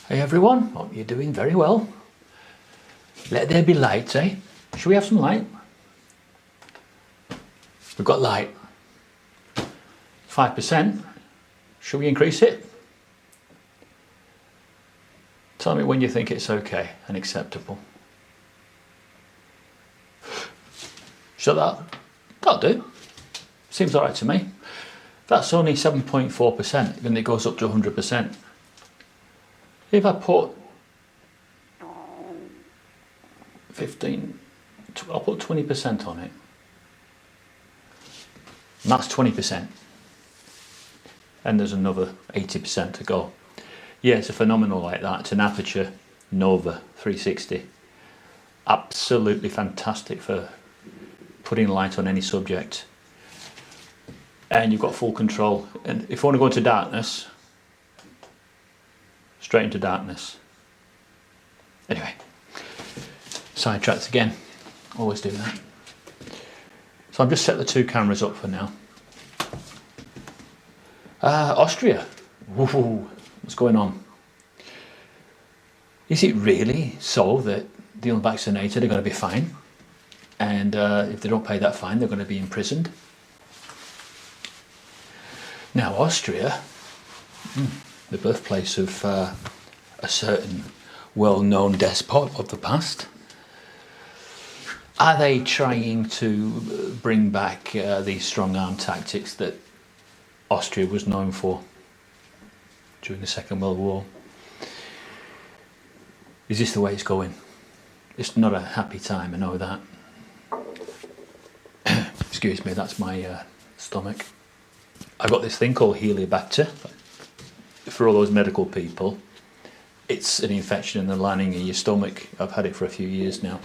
Hey everyone, hope you're doing very well. Let there be light, eh? Should we have some light? We've got light. 5%. Should we increase it? Tell me when you think it's okay and acceptable. So that'll do. Seems alright to me. That's only 7.4%, then it goes up to 100%. If I put 15, I'll put 20% on it. And that's 20%. And there's another 80% to go. Yeah, it's a phenomenal like that. It's an Aperture Nova 360. Absolutely fantastic for putting light on any subject. And you've got full control. And if you want to go into darkness, straight into darkness. Anyway, sidetracked again. Always do that. So I've just set the two cameras up for now. Austria. Woohoo. What's going on? Is it really so that the unvaccinated are going to be fine? And if they don't pay that fine, they're going to be imprisoned? Now, Austria, the birthplace of a certain well-known despot of the past. Are they trying to bring back these strong-arm tactics that Austria was known for during the Second World War? Is this the way it's going? It's not a happy time, I know that. Excuse me, that's my stomach. I've got this thing called Helicobacter. For all those medical people, it's an infection in the lining of your stomach. I've had it for a few years now,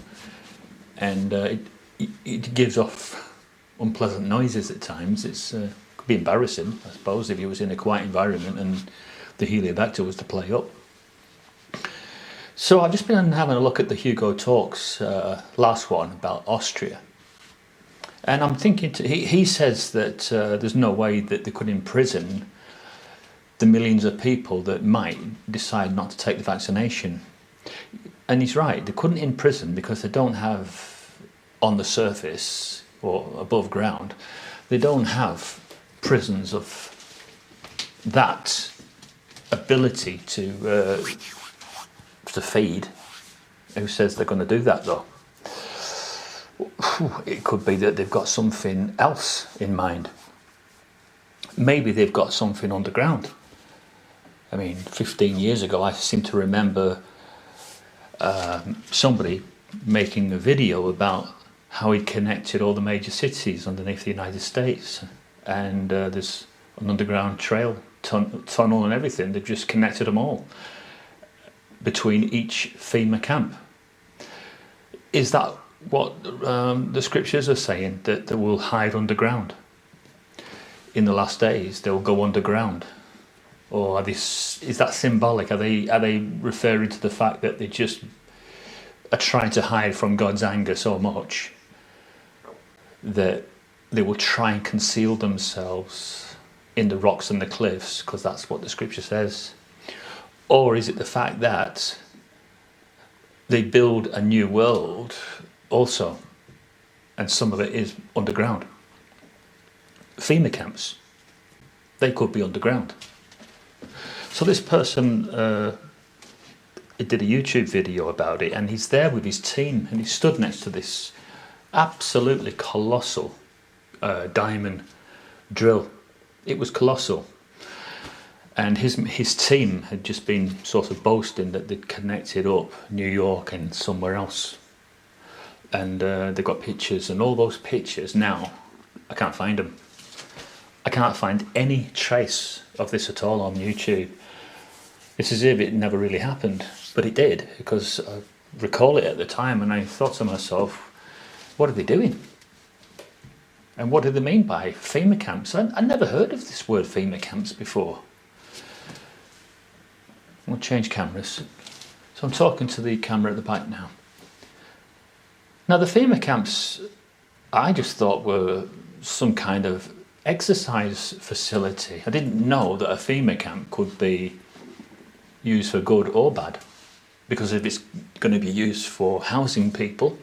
and it gives off unpleasant noises at times. It's could be embarrassing, I suppose, if you was in a quiet environment and the Helicobacter was to play up. So I've just been having a look at the Hugo Talks last one about Austria, and I'm thinking he says that there's no way that they could imprison the millions of people that might decide not to take the vaccination. And he's right, they couldn't imprison because they don't have, on the surface or above ground, they don't have prisons of that ability to feed. Who says they're going to do that though? It could be that they've got something else in mind. Maybe they've got something underground. I mean, 15 years ago, I seem to remember somebody making a video about how he connected all the major cities underneath the United States. And there's an underground trail, tunnel and everything. They've just connected them all between each FEMA camp. Is that what the scriptures are saying, that they will hide underground? In the last days, they'll go underground. Or is that symbolic? Are they referring to the fact that they just are trying to hide from God's anger so much that they will try and conceal themselves in the rocks and the cliffs, because that's what the scripture says? Or is it the fact that they build a new world also, and some of it is underground? FEMA camps, they could be underground. So this person did a YouTube video about it, and he's there with his team, and he stood next to this absolutely colossal diamond drill. It was colossal, and his team had just been sort of boasting that they'd connected up New York and somewhere else, and they got pictures, and all those pictures now I can't find them. I can't find any trace of this at all on YouTube. It's as if it never really happened, but it did, because I recall it at the time, and I thought to myself, what are they doing? And what do they mean by FEMA camps? I never heard of this word FEMA camps before. We'll change cameras. So I'm talking to the camera at the back now. Now the FEMA camps, I just thought were some kind of exercise facility. I didn't know that a FEMA camp could be used for good or bad. Because if it's going to be used for housing people,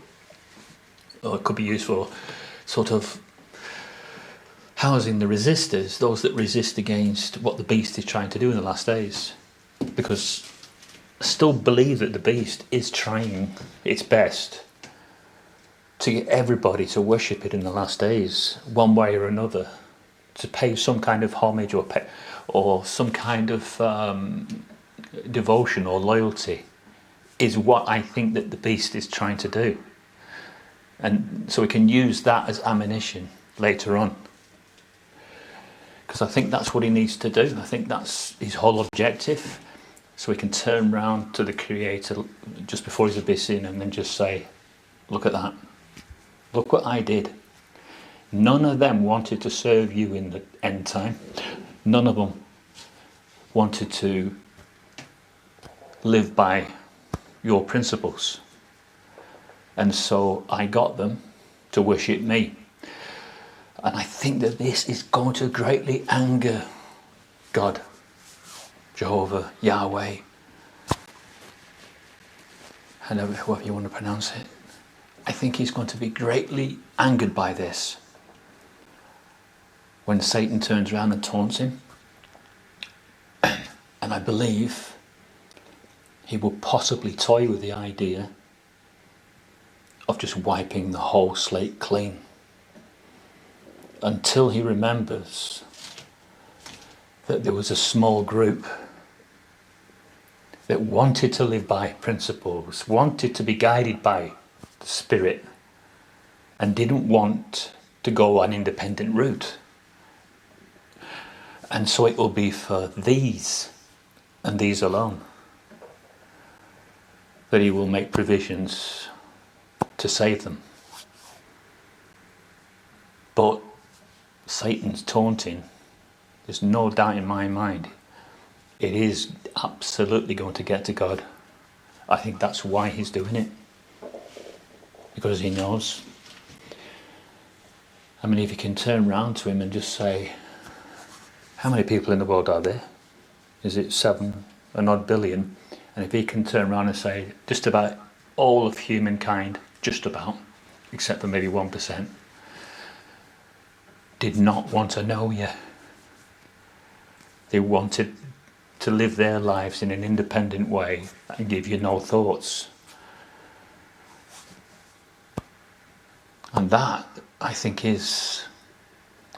or it could be used for sort of housing the resistors, those that resist against what the beast is trying to do in the last days. Because I still believe that the beast is trying its best to get everybody to worship it in the last days, one way or another, to pay some kind of homage or some kind of devotion or loyalty, is what I think that the beast is trying to do. And so we can use that as ammunition later on. Because I think that's what he needs to do. I think that's his whole objective. So we can turn round to the Creator just before his abyssing and then just say, look at that. Look what I did. None of them wanted to serve you in the end time. None of them wanted to live by your principles. And so I got them to worship me. And I think that this is going to greatly anger God, Jehovah, Yahweh, however you want to pronounce it. I think he's going to be greatly angered by this when Satan turns around and taunts him. And I believe he will possibly toy with the idea of just wiping the whole slate clean until he remembers that there was a small group that wanted to live by principles, wanted to be guided by the Spirit, and didn't want to go an independent route. And so it will be for these and these alone that he will make provisions to save them. But Satan's taunting, there's no doubt in my mind, it is absolutely going to get to God. I think that's why he's doing it. Because he knows. I mean, if you can turn round to him and just say, how many people in the world are there? Is it 7 and odd billion? And if he can turn around and say, just about all of humankind, just about, except for maybe 1%, did not want to know you. They wanted to live their lives in an independent way and give you no thoughts. And that, I think, is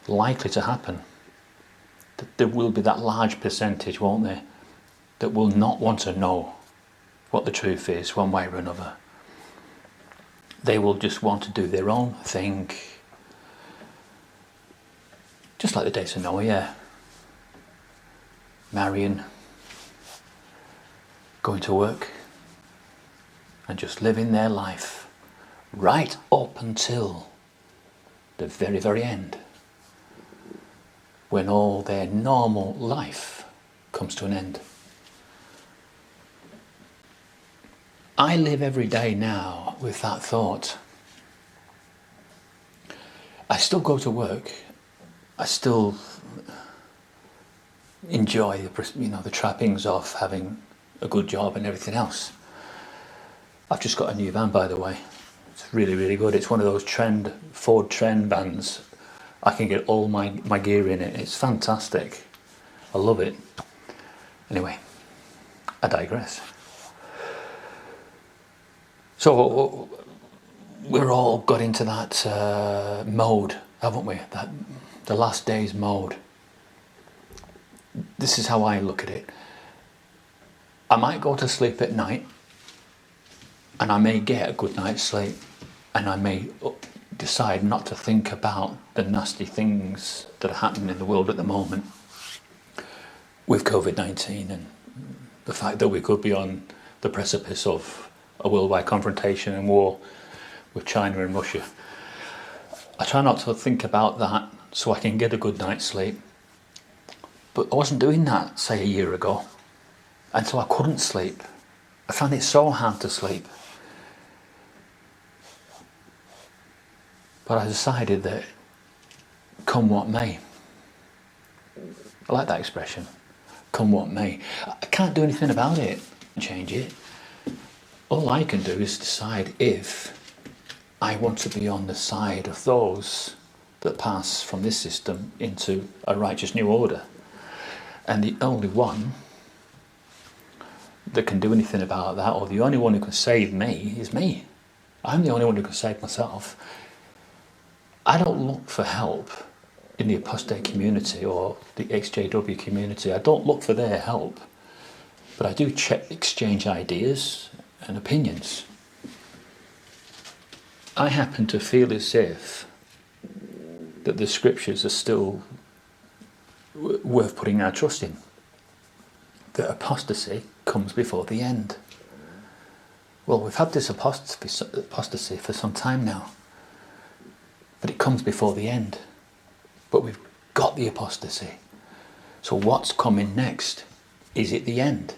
likely to happen. That there will be that large percentage, won't there, that will not want to know what the truth is one way or another. They will just want to do their own thing. Just like the days of Noah, yeah. Marrying, going to work, and just living their life right up until the very, very end, when all their normal life comes to an end. I live every day now with that thought. I still go to work. I still enjoy the trappings of having a good job and everything else. I've just got a new van, by the way. It's really, really good. It's one of those Ford Trend vans. I can get all my gear in it. It's fantastic. I love it. Anyway, I digress. So we're all got into that mode, haven't we? The last days mode. This is how I look at it. I might go to sleep at night and I may get a good night's sleep, and I may decide not to think about the nasty things that are happening in the world at the moment with COVID-19 and the fact that we could be on the precipice of a worldwide confrontation and war with China and Russia. I try not to think about that so I can get a good night's sleep. But I wasn't doing that, say, a year ago. And so I couldn't sleep. I found it so hard to sleep. But I decided that come what may. I like that expression. come what may. I can't do anything about it, change it. All I can do is decide if I want to be on the side of those that pass from this system into a righteous new order. And the only one that can do anything about that, or the only one who can save me, is me. I'm the only one who can save myself. I don't look for help in the apostate community or the XJW community. I don't look for their help, but I do exchange ideas and opinions. I happen to feel as if that the scriptures are still worth putting our trust in. That apostasy comes before the end. Well, we've had this apostasy for some time now, but it comes before the end. But we've got the apostasy. So what's coming next? Is it the end?